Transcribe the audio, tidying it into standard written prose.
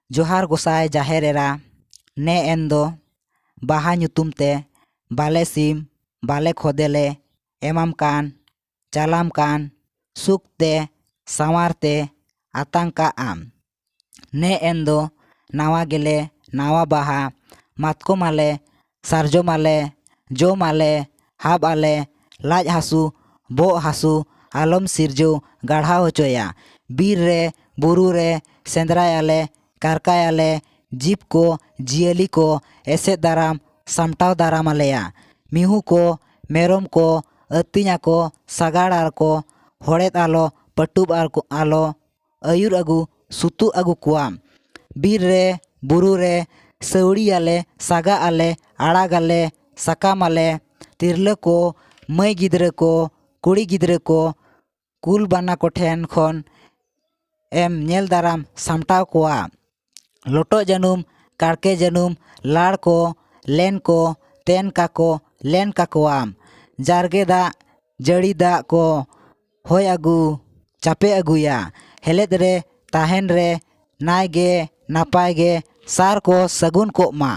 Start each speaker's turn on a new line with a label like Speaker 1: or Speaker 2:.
Speaker 1: जोहार गोसाई जाहेर एरा ने एंदो बाहा ᱧᱩᱛᱩᱢ ᱛᱮ बाले सिम बाले खोदेले एमाम कान चालाम कान सुखते सावारते आतंका आम ने एंदो नावा गेले नावा बाहा मातको माले सारजो माले जो माले हाब आले लाज हासु बो हासु आलम सिरजो गाढ़ा होचोया बीर रे बुरु रे सेंद्रायाले कारकायाले जीप को जियली को एसे दाराम सामटाव दाराम आलेया मिहू को मेरम को अतिया को सागाड़ार को होड़ेत आलो पटुब आलो अयुर अगु सुतु अगु कुआम बीर रे बुरु रे सौड़ी आले सागा आले आड़ाग आले साकाम आले तिरले को मई गिद्रे को कुड़ी गिद्रे को कुल बाना को ठेन खन एम नेल दाराम सामटाव कोआ लोटो जनुम काड़के जनुम लाड़ को लेन को तेन का को लेन का कोआम जारगे दा जड़ी दा को होय अगु चापे अगुया हेलेद रे ताहेन रे नाय गे नापाय गे सार को सगुन को मा